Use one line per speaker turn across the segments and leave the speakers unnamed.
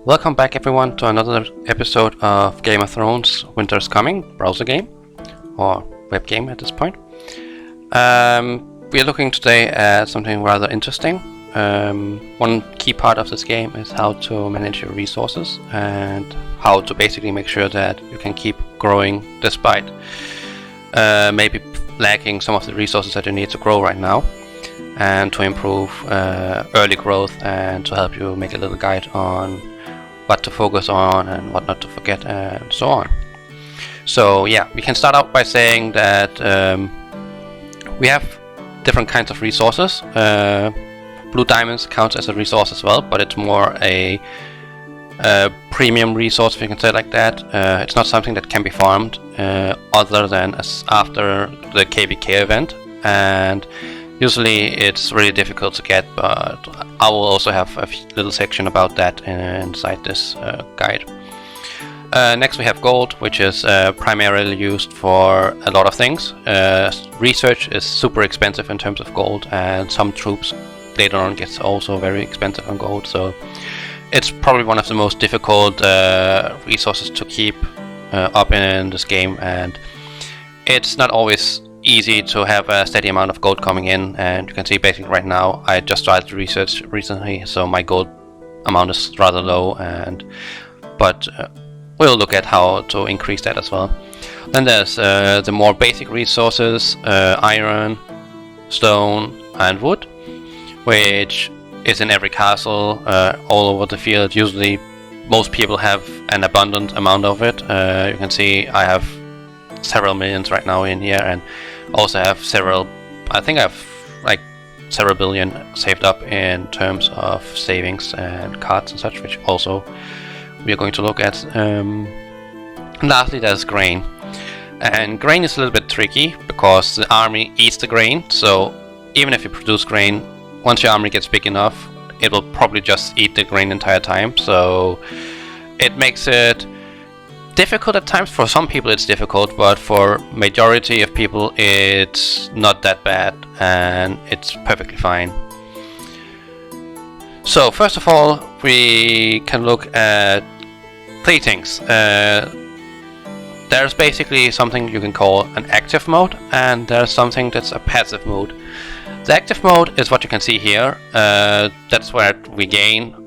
Welcome back everyone to another episode of Game of Thrones Winter's Coming, browser game, or web game at this point. We are looking today at something rather interesting. One key part of this game is how to manage your resources and how to basically make sure that you can keep growing despite maybe lacking some of the resources that you need to grow right now, and to improve early growth and to help you make a little guide on what to focus on and what not to forget and so on. So yeah, we can start out by saying that we have different kinds of resources. Blue diamonds counts as a resource as well, but it's more a premium resource, if you can say it like that. It's not something that can be farmed other than after the KVK event, and usually it's really difficult to get, but I will also have a little section about that inside this guide. Next we have gold, which is primarily used for a lot of things. Research is super expensive in terms of gold, and some troops later on gets also very expensive on gold, so it's probably one of the most difficult resources to keep up in this game, and it's not always easy to have a steady amount of gold coming in. And you can see basically right now I just started research recently, so my gold amount is rather low, but we'll look at how to increase that as well. Then there's the more basic resources, iron, stone and wood, which is in every castle all over the field. Usually most people have an abundant amount of it. You can see I have several millions right now in here, and also have several, I think I have like several billion saved up in terms of savings and cards and such, which also we are going to look at. And lastly there's grain, and grain is a little bit tricky because the army eats the grain. So even if you produce grain, once your army gets big enough, it will probably just eat the grain the entire time, so it makes it difficult at times. For some people it's difficult, but for majority of people it's not that bad and it's perfectly fine. So first of all we can look at Platings. There's basically something you can call an active mode, and there's something that's a passive mode. The active mode is what you can see here. That's where we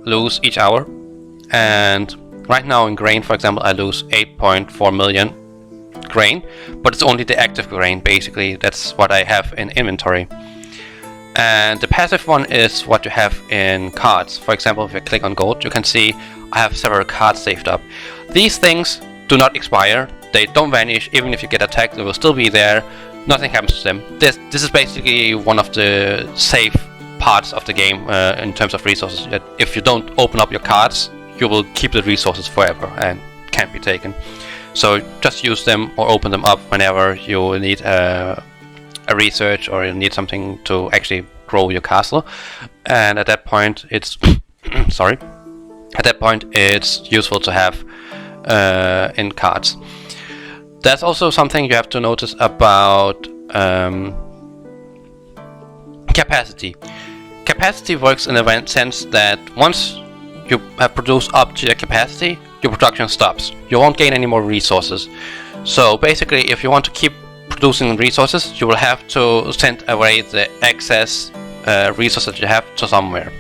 lose each hour, and right now in grain, for example, I lose 8.4 million grain, but it's only the active grain, basically. That's what I have in inventory. And the passive one is what you have in cards. For example, if I click on gold, you can see I have several cards saved up. These things do not expire, they don't vanish. Even if you get attacked, they will still be there. Nothing happens to them. This is basically one of the safe parts of the game in terms of resources. That if you don't open up your cards, you will keep the resources forever and can't be taken. So just use them or open them up whenever you need a research or you need something to actually grow your castle. And at that point it's sorry. At that point it's useful to have in cards. There's also something you have to notice about capacity. Capacity works in a sense that once you have produced up to your capacity, your production stops. You won't gain any more resources. So basically, if you want to keep producing resources, you will have to send away the excess resources that you have to somewhere.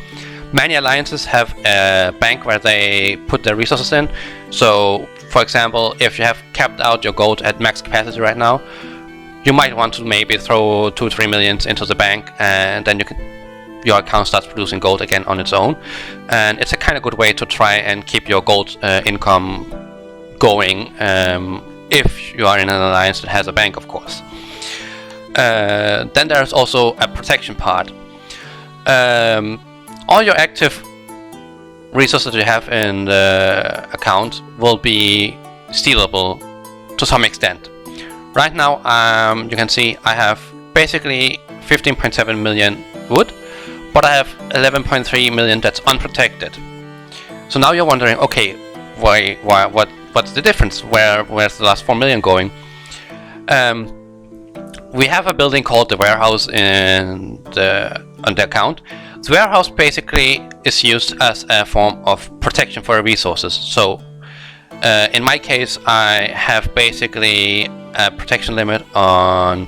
Many alliances have a bank where they put their resources in. So for example, if you have capped out your gold at max capacity right now, you might want to maybe throw 2-3 millions into the bank, and then your account starts producing gold again on its own. And it's a kind of good way to try and keep your gold income going, if you are in an alliance that has a bank, of course. Then there's also a protection part. All your active resources you have in the account will be stealable to some extent. Right now you can see I have basically 15.7 million wood, but I have 11.3 million that's unprotected. So now you're wondering, okay, what's the difference? Where's the last 4 million going? We have a building called the warehouse on the account. The warehouse basically is used as a form of protection for resources. So in my case, I have basically a protection limit on,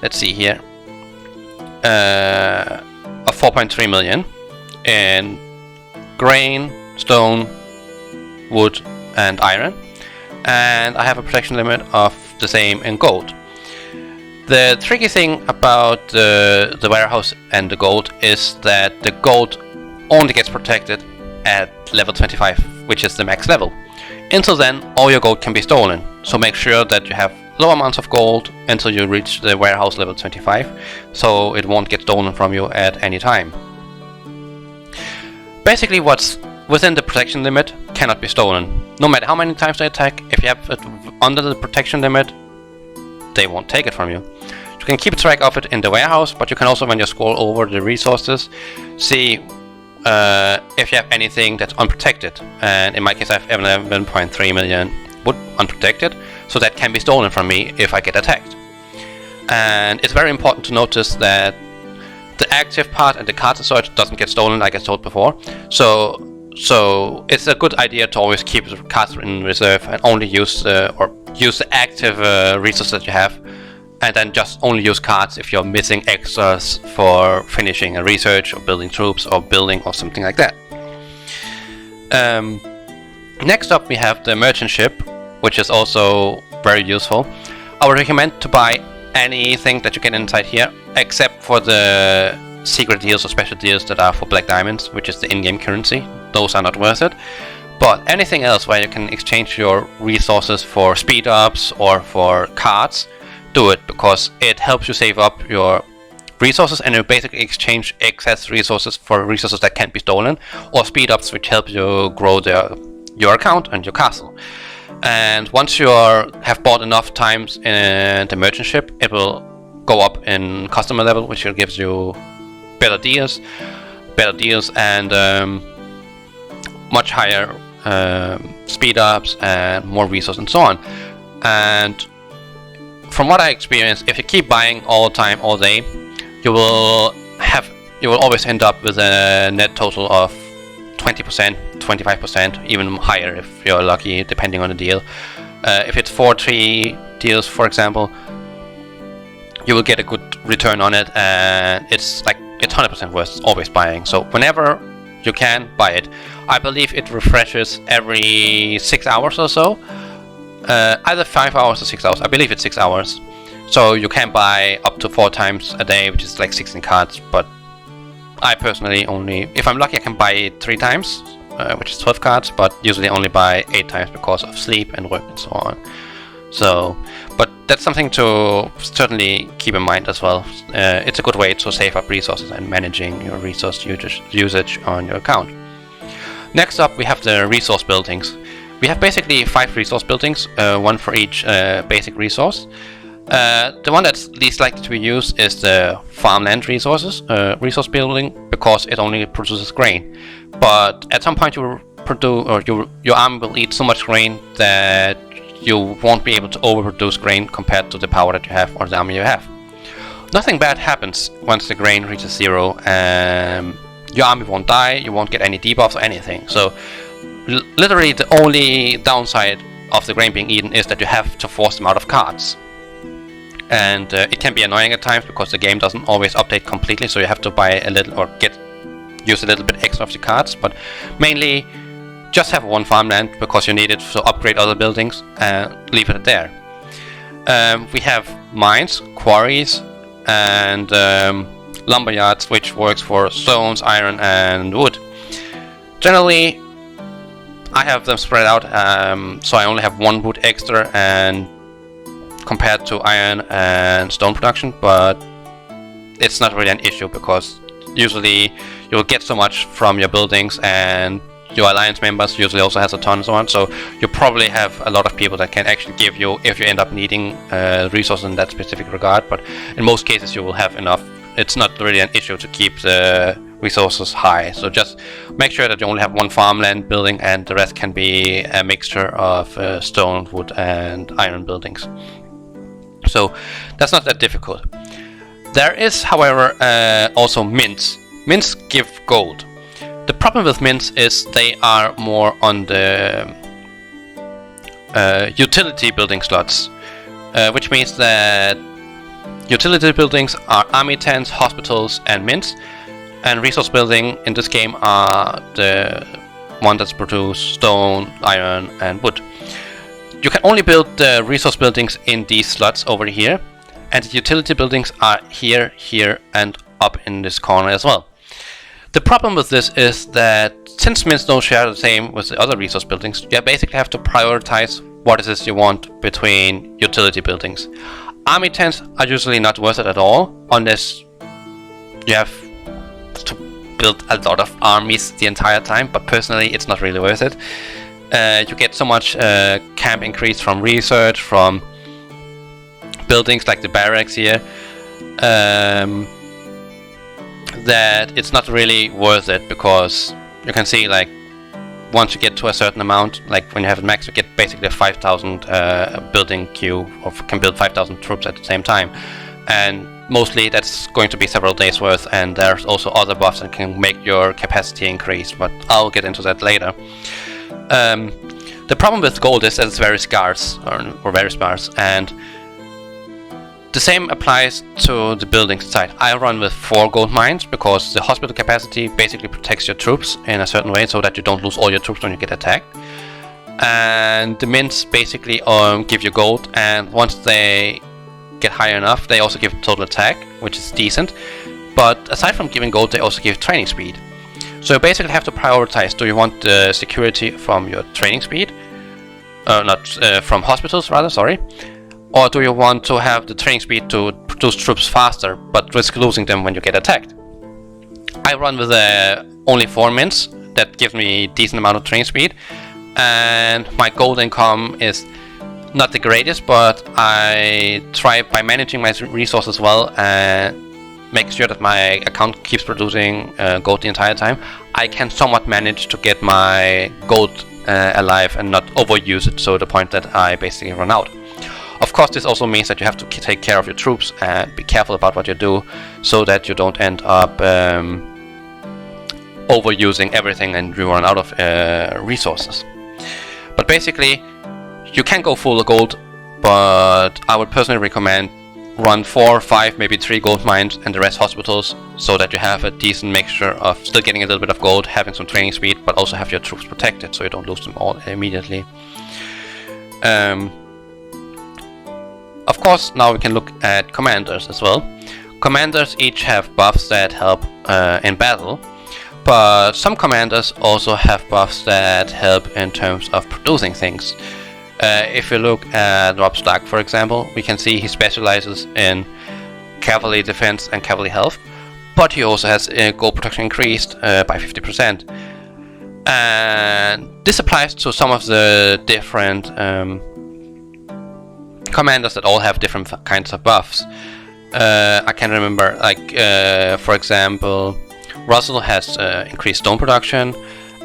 let's see here, of 4.3 million in grain, stone, wood and iron, and I have a protection limit of the same in gold. The tricky thing about the warehouse and the gold is that the gold only gets protected at level 25, which is the max level. Until then, all your gold can be stolen, so make sure that you have low amounts of gold until you reach the warehouse level 25, so it won't get stolen from you at any time. Basically, what's within the protection limit cannot be stolen. No matter how many times they attack, if you have it under the protection limit, they won't take it from you. You can keep track of it in the warehouse, but you can also, when you scroll over the resources, see if you have anything that's unprotected. And in my case, I have 11.3 million wood unprotected, so that can be stolen from me if I get attacked. And it's very important to notice that the active part and the cards and such doesn't get stolen, like I told before. So it's a good idea to always keep the cards in reserve and only use the active resources that you have, and then just only use cards if you're missing extras for finishing a research or building troops or building or something like that. Next up we have the merchant ship, which is also very useful. I would recommend to buy anything that you get inside here, except for the secret deals or special deals that are for black diamonds, which is the in-game currency. Those are not worth it. But anything else where you can exchange your resources for speed ups or for cards, do it, because it helps you save up your resources, and you basically exchange excess resources for resources that can't be stolen, or speed ups which help you grow your account and your castle. And once you have bought enough times in the merchant ship, it will go up in customer level, which gives you better deals and much higher speed ups and more resources and so on. And from what I experienced, if you keep buying all the time, all day, you will always end up with a net total of 20%, 25%, even higher if you're lucky, depending on the deal. If it's 4-3 deals, for example, you will get a good return on it, and it's 100% worth always buying. So whenever you can, buy it. I believe it refreshes every 6 hours or so. Either 5 hours or 6 hours. I believe it's 6 hours. So you can buy up to 4 times a day, which is like 16 cards. But I personally only, if I'm lucky, I can buy it 3 times, which is 12 cards. But usually only buy 8 times because of sleep and work and so on. So, but that's something to certainly keep in mind as well. It's a good way to save up resources and managing your resource usage on your account. Next up, we have the resource buildings. We have basically 5 resource buildings, one for each basic resource. The one that's least likely to be used is the farmland resource building, because it only produces grain. But at some point you will produce, or your army will eat so much grain that you won't be able to overproduce grain compared to the power that you have or the army you have. Nothing bad happens once the grain reaches 0. Your army won't die, you won't get any debuffs or anything. So literally the only downside of the grain being eaten is that you have to force them out of cards. And it can be annoying at times because the game doesn't always update completely, so you have to buy a little or use a little bit extra of the cards. But mainly just have one farmland because you need it to upgrade other buildings, and leave it there. We have mines, quarries, and lumberyards, which works for stones, iron and wood. Generally I have them spread out, so I only have 1 wood extra and compared to iron and stone production, but it's not really an issue because usually you'll get so much from your buildings, and your alliance members usually also has a ton and so on, so you probably have a lot of people that can actually give you, if you end up needing resources in that specific regard. But in most cases you will have enough. It's not really an issue to keep the resources high, so just make sure that you only have 1 farmland building and the rest can be a mixture of stone, wood and iron buildings. So that's not that difficult. There is, however, also mints, Mints give gold. The problem with mints is they are more on the utility building slots, which means that utility buildings are army tents, hospitals, and mints, and resource building in this game are the one that's produce stone, iron, and wood. You can only build the resource buildings in these slots over here, and the utility buildings are here, here, and up in this corner as well. The problem with this is that since mints don't share the same with the other resource buildings, you basically have to prioritize what it is you want between utility buildings. Army tents are usually not worth it at all, unless you have to build a lot of armies the entire time, but personally it's not really worth it. You get so much camp increase from research, from buildings like the barracks here, that it's not really worth it, because you can see, like, once you get to a certain amount, like when you have it max, you get basically a 5,000 building queue, or can build 5,000 troops at the same time, and mostly that's going to be several days worth. And there's also other buffs that can make your capacity increase, but I'll get into that later. The problem with gold is that it's very scarce, or very sparse, and the same applies to the building side. I run with 4 gold mines because the hospital capacity basically protects your troops in a certain way so that you don't lose all your troops when you get attacked. And the mints basically give you gold, and once they get high enough, they also give total attack, which is decent. But aside from giving gold, they also give training speed. So you basically have to prioritize. Do you want the security from your training speed? From hospitals rather, sorry. Or do you want to have the training speed to produce troops faster, but risk losing them when you get attacked? I run with only 4 mints that give me a decent amount of training speed, and my gold income is not the greatest, but I try by managing my resources well and make sure that my account keeps producing gold the entire time. I can somewhat manage to get my gold alive and not overuse it to the point that I basically run out. Of course, this also means that you have to take care of your troops and be careful about what you do, so that you don't end up overusing everything and you run out of resources. But basically, you can go full gold, but I would personally recommend run 4, 5, maybe 3 gold mines and the rest hospitals, so that you have a decent mixture of still getting a little bit of gold, having some training speed, but also have your troops protected so you don't lose them all immediately. Of course, now we can look at commanders as well. Commanders each have buffs that help in battle, but some commanders also have buffs that help in terms of producing things. If you look at Rob Stark, for example, we can see he specializes in cavalry defense and cavalry health, but he also has gold production increased by 50%. And this applies to some of the different commanders that all have different kinds of buffs. I can remember, like, for example, Russell has increased stone production,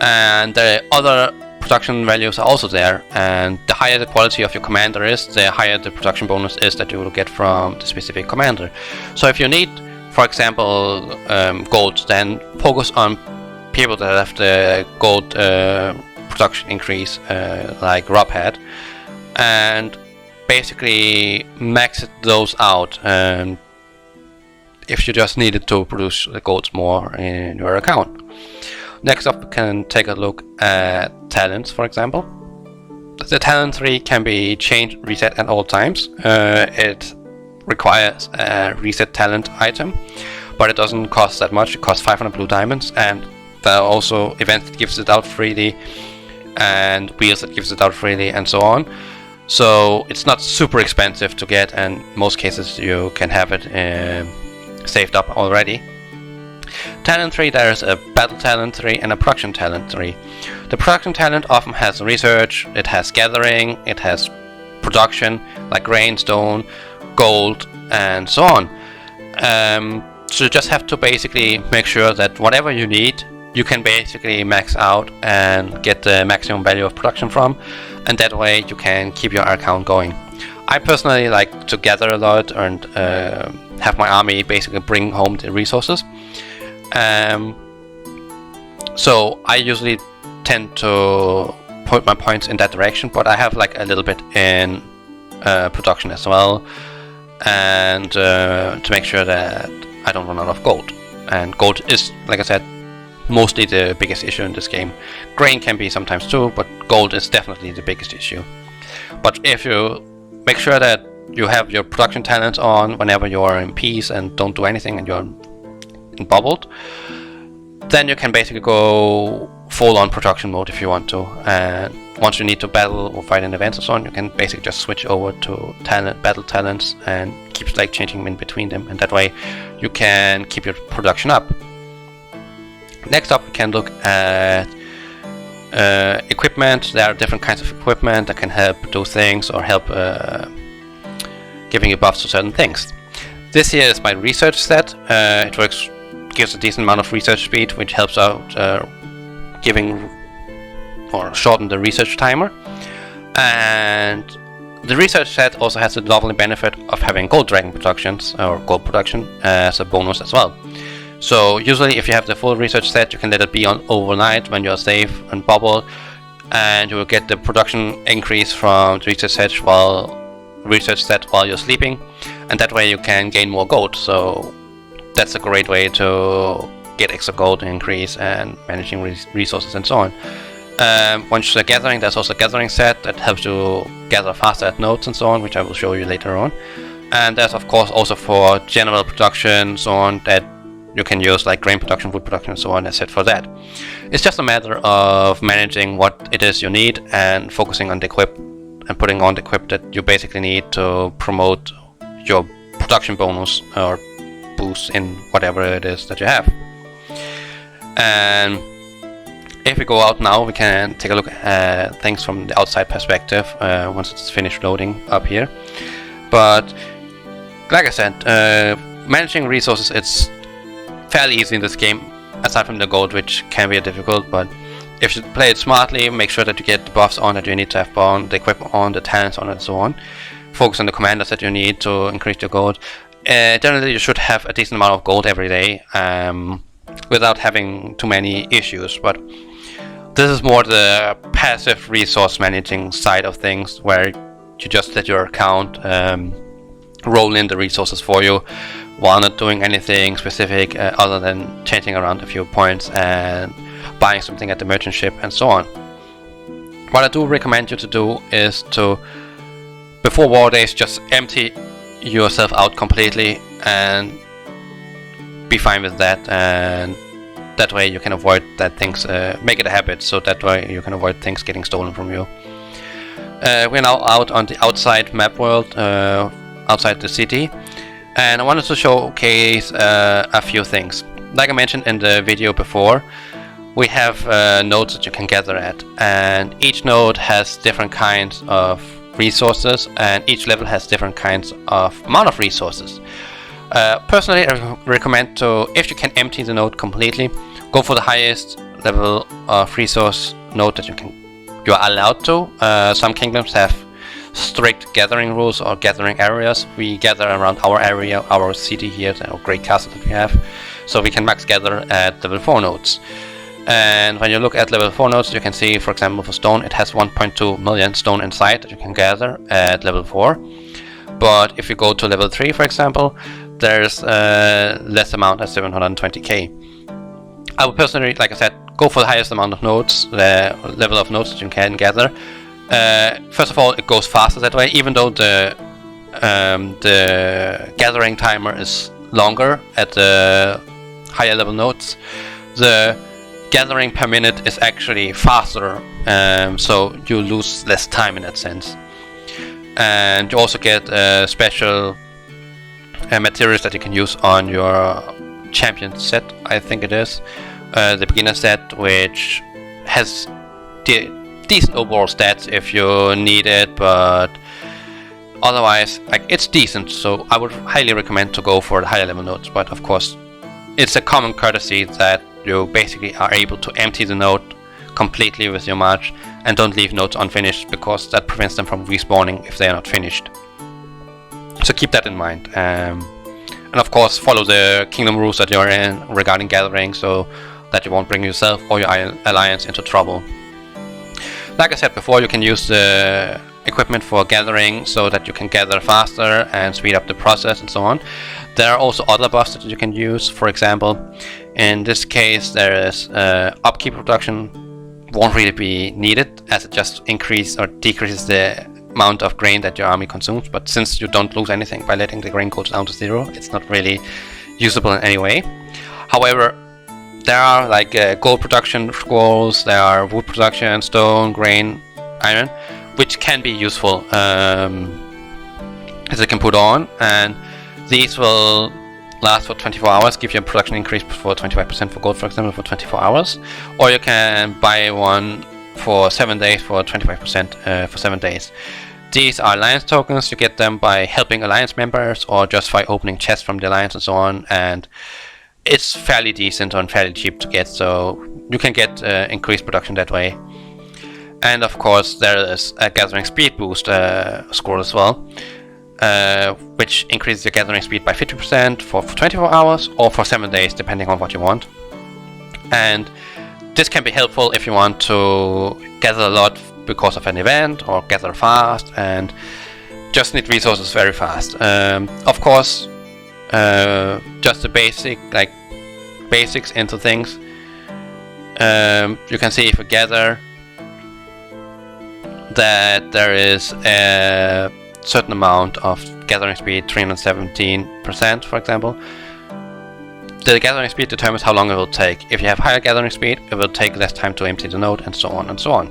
and the other production values are also there, and the higher the quality of your commander is, the higher the production bonus is that you will get from the specific commander. So if you need, for example, gold, then focus on people that have the gold production increase, like Rob had, and basically max those out if you just needed to produce the golds more in your account. Next up, we can take a look at talents, for example. The talent tree can be changed, reset at all times. It requires a reset talent item, but it doesn't cost that much. It costs 500 blue diamonds, and there are also events that gives it out freely, and wheels that gives it out freely, and so on. So it's not super expensive to get, and in most cases you can have it saved up already. Talent tree, there's a battle talent tree and a production talent tree. The production talent often has research, it has gathering, it has production like grain, stone, gold, and so on. So you just have to basically make sure that whatever you need, you can basically max out and get the maximum value of production from, and that way you can keep your account going. I personally like to gather a lot and have my army basically bring home the resources. So I usually tend to point my points in that direction, but I have like a little bit in production as well, and to make sure that I don't run out of gold. And gold is, like I said, mostly the biggest issue in this game. Grain can be sometimes too, but gold is definitely the biggest issue. But if you make sure that you have your production talents on whenever you are in peace and don't do anything and you're in bubbled, then you can basically go full on production mode if you want to. And once you need to battle or fight in events and so on, you can basically just switch over to battle talents and keep like changing in between them, and that way you can keep your production up. Next up, we can look at equipment. There are different kinds of equipment that can help do things or help giving you buffs to certain things. This here is my research set. It gives a decent amount of research speed, which helps out giving or shorten the research timer. And the research set also has the lovely benefit of having gold dragon productions or gold production as a bonus as well. So usually if you have the full research set, you can let it be on overnight when you're safe and bubble, and you will get the production increase from the research set while you're sleeping, and that way you can gain more gold. So that's a great way to get extra gold increase and managing resources and so on. Once you're gathering, there's also a gathering set that helps you gather faster at nodes and so on, which I will show you later on. And there's of course also for general production so on that you can use like grain production, wood production and so on as set for that. It's just a matter of managing what it is you need and focusing on the equip and putting on the equip that you basically need to promote your production bonus or boost in whatever it is that you have. And if we go out now, we can take a look at things from the outside perspective once it's finished loading up here. But like I said, managing resources, it's fairly easy in this game, aside from the gold, which can be difficult. But if you play it smartly, make sure that you get the buffs on that you need to have on, the equipment on, the talents on, and so on. Focus on the commanders that you need to increase your gold. Generally, you should have a decent amount of gold every day without having too many issues. But this is more the passive resource managing side of things, where you just let your account roll in the resources for you while not doing anything specific other than changing around a few points and buying something at the merchant ship and so on. What I do recommend you to do is to, before war days, just empty yourself out completely and be fine with that, and that way you can avoid that things, make it a habit, so that way you can avoid things getting stolen from you. We're now out on the outside map world, outside the city, and I wanted to showcase a few things. Like I mentioned in the video before, we have nodes that you can gather at, and each node has different kinds of resources, and each level has different kinds of amount of resources. Personally, I recommend to, if you can empty the node completely, go for the highest level of resource node that you are allowed to. Some kingdoms have strict gathering rules or gathering areas. We gather around our area, our city here, our great castle that we have, so we can max gather at level 4 nodes. And when you look at level 4 nodes, you can see, for example, for stone, it has 1.2 million stone inside that you can gather at level 4. But if you go to level 3, for example, there's less amount at 720k. I would personally, like I said, go for the highest amount of nodes, the level of nodes that you can gather. First of all, it goes faster that way, even though the gathering timer is longer at the higher level nodes. The gathering per minute is actually faster, so you lose less time in that sense. And you also get special materials that you can use on your champion set, I think it is. The beginner set, which has decent overall stats if you need it, but otherwise, like, it's decent, so I would highly recommend to go for the higher level nodes. But of course, it's a common courtesy that you basically are able to empty the node completely with your march and don't leave nodes unfinished, because that prevents them from respawning if they are not finished. So keep that in mind. And of course, follow the kingdom rules that you're in regarding gathering, so that you won't bring yourself or your alliance into trouble. Like I said before, you can use the equipment for gathering so that you can gather faster and speed up the process and so on. There are also other buffs that you can use. For example, in this case, there is upkeep production won't really be needed, as it just increases or decreases the amount of grain that your army consumes. But since you don't lose anything by letting the grain go down to 0, it's not really usable in any way. However, there are like gold production scrolls, there are wood production, stone, grain, iron, which can be useful as you can put on, and these will last for 24 hours, give you a production increase for 25% for gold, for example, for 24 hours. Or you can buy one for 7 days for 25% for 7 days. These are alliance tokens. You get them by helping alliance members or just by opening chests from the alliance and so on. And it's fairly decent and fairly cheap to get, so you can get increased production that way. And of course, there is a gathering speed boost scroll as well, which increases your gathering speed by 50% for 24 hours or for 7 days, depending on what you want. And this can be helpful if you want to gather a lot because of an event, or gather fast and just need resources very fast. Of course, just the basics into things. You can see if you gather that there is a certain amount of gathering speed, 317%, for example. The gathering speed determines how long it will take. If you have higher gathering speed, it will take less time to empty the node, and so on and so on.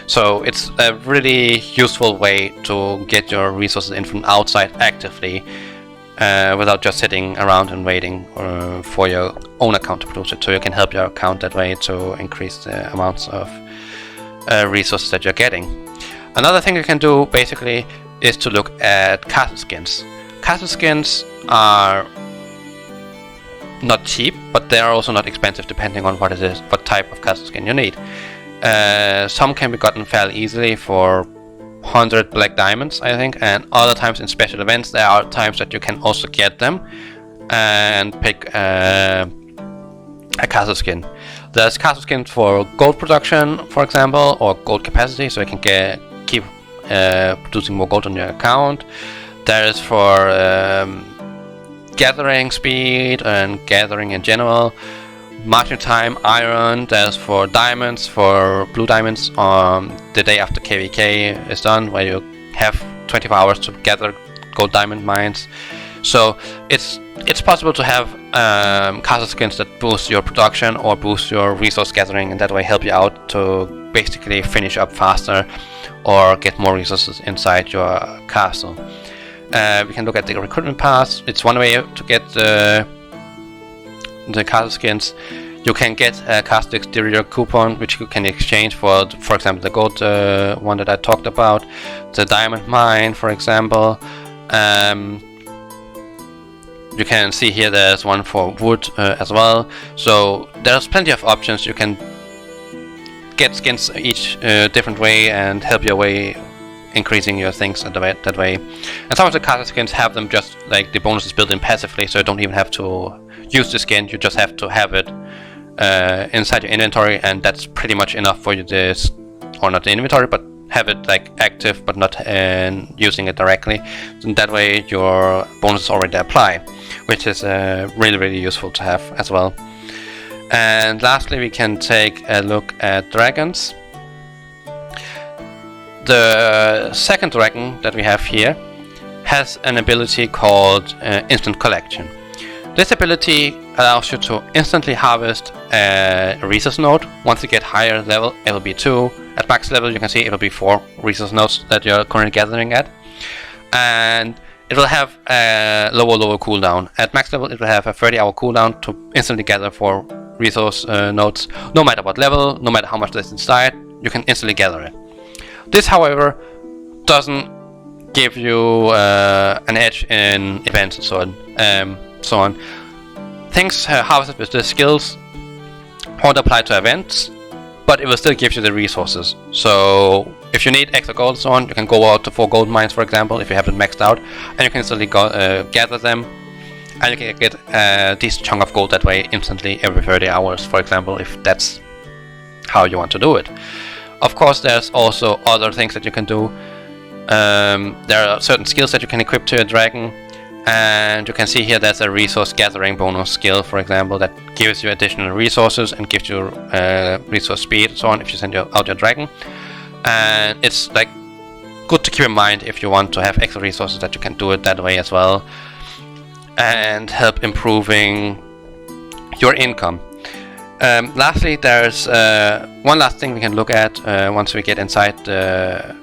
So it's a really useful way to get your resources in from outside actively, without just sitting around and waiting for your own account to produce it. So you can help your account that way to increase the amounts of resources that you're getting. Another thing you can do basically is to look at castle skins. Castle skins are not cheap, but they are also not expensive, depending on what it is, what type of castle skin you need. Some can be gotten fairly easily for 100 black diamonds, I think, and other times in special events there are times that you can also get them and pick a castle skin. There's castle skins for gold production, for example, or gold capacity, so you can keep producing more gold on your account. There is for gathering speed and gathering in general, marching time, iron. There's for diamonds, for blue diamonds the day after KVK is done, where you have 24 hours to gather gold diamond mines. So it's possible to have castle skins that boost your production or boost your resource gathering, and that way help you out to basically finish up faster or get more resources inside your castle. We can look at the recruitment pass. It's one way to get the castle skins. You can get a castle exterior coupon, which you can exchange for example, the gold one that I talked about, the diamond mine, for example. You can see here there's one for wood as well. So there's plenty of options. You can get skins each different way and help your way increasing your things that way. And some of the castle skins have them just like the bonuses built in passively, so you don't even have to use the skin, you just have to have it inside your inventory, and that's pretty much enough for you or not the inventory, but have it like active but not using it directly. And that way your bonuses already apply, which is really useful to have as well. And lastly, we can take a look at dragons. The second dragon that we have here has an ability called Instant Collection. This ability allows you to instantly harvest a resource node. Once you get higher level, it will be 2. At max level, you can see it will be 4 resource nodes that you're currently gathering at. And it will have a lower cooldown. At max level, it will have a 30-hour cooldown to instantly gather 4 resource nodes. No matter what level, no matter how much there's inside, you can instantly gather it. This, however, doesn't give you an edge in events and so on. Things harvested with the skills won't apply to events, but it will still give you the resources. So if you need extra gold and so on, you can go out to 4 gold mines, for example, if you have it maxed out, and you can instantly gather them. and you can get a decent chunk of gold that way instantly every 30 hours, for example, if that's how you want to do it. Of course, there's also other things that you can do. There are certain skills that you can equip to a dragon, and you can see here there's a resource gathering bonus skill, for example, that gives you additional resources and gives you resource speed and so on if you send out your dragon. And it's like good to keep in mind if you want to have extra resources that you can do it that way as well, and help improving your income. Lastly, there's one last thing we can look at once we get inside the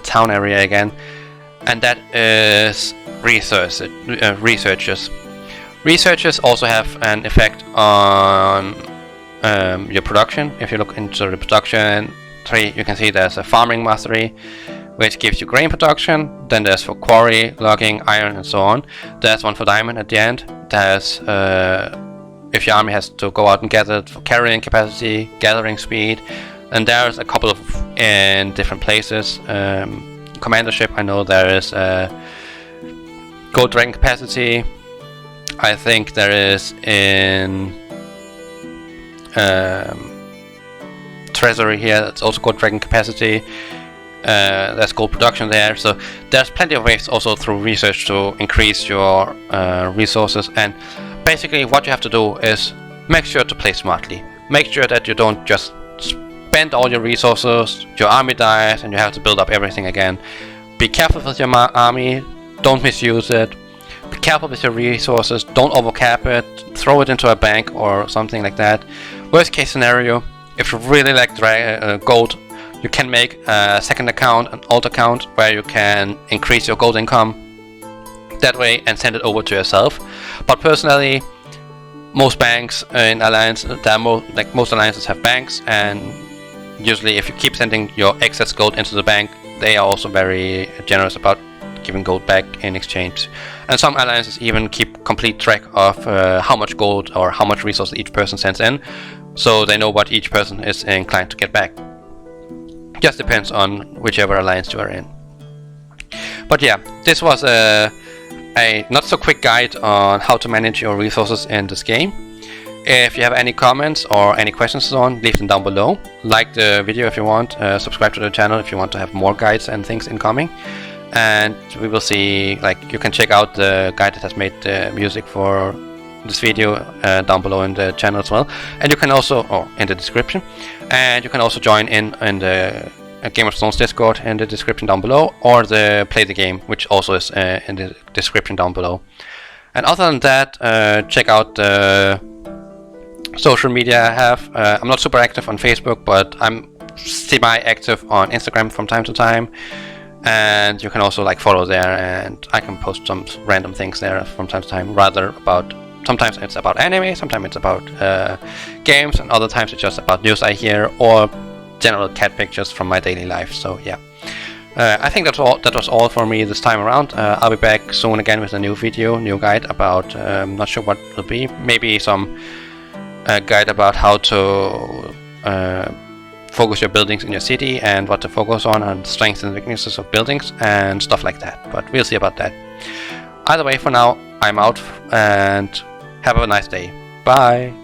town area again, and that is researchers. Researchers also have an effect on your production. If you look into the production tree, you can see there's a farming mastery, which gives you grain production. Then there's for quarry, logging, iron, and so on. There's one for diamond at the end. There's if your army has to go out and gather it, for carrying capacity, gathering speed, and there's a couple of in different places. Commandership, I know there is gold dragon capacity. I think there is in treasury here, it's also gold dragon capacity. There's gold production there, so there's plenty of ways also through research to increase your resources. And basically what you have to do is make sure to play smartly. Make sure that you don't just spend all your resources, your army dies, and you have to build up everything again. Be careful with your army, don't misuse it. Be careful with your resources, don't overcap it, throw it into a bank or something like that. Worst case scenario, if you really like gold, you can make a second account, an alt account, where you can increase your gold income that way and send it over to yourself. But personally, most banks in Alliance, most alliances have banks, and usually if you keep sending your excess gold into the bank, they are also very generous about giving gold back in exchange. And some alliances even keep complete track of how much gold or how much resources each person sends in, so they know what each person is inclined to get back. Just depends on whichever alliance you are in. But yeah, this was a not so quick guide on how to manage your resources in this game. If you have any comments or any questions on, leave them down below. Like the video if you want, subscribe to the channel if you want to have more guides and things incoming. And we will see, like, you can check out the guy that has made the music for this video down below in the channel as well. And you can also, or in the description, and you can also join in the Game of Thrones Discord in the description down below, or the Play the Game, which also is in the description down below. And other than that, check out the social media I have. I'm not super active on Facebook, but I'm semi-active on Instagram from time to time. And you can also like follow there, and I can post some random things there from time to time, rather about, sometimes it's about anime, sometimes it's about games, and other times it's just about news I hear or general cat pictures from my daily life. So yeah, I think that was all for me this time around. I'll be back soon again with a new video, new guide about, not sure what it will be, maybe some guide about how to focus your buildings in your city and what to focus on strengths and weaknesses of buildings and stuff like that, but we'll see about that. Either way, for now, I'm out, and have a nice day. Bye!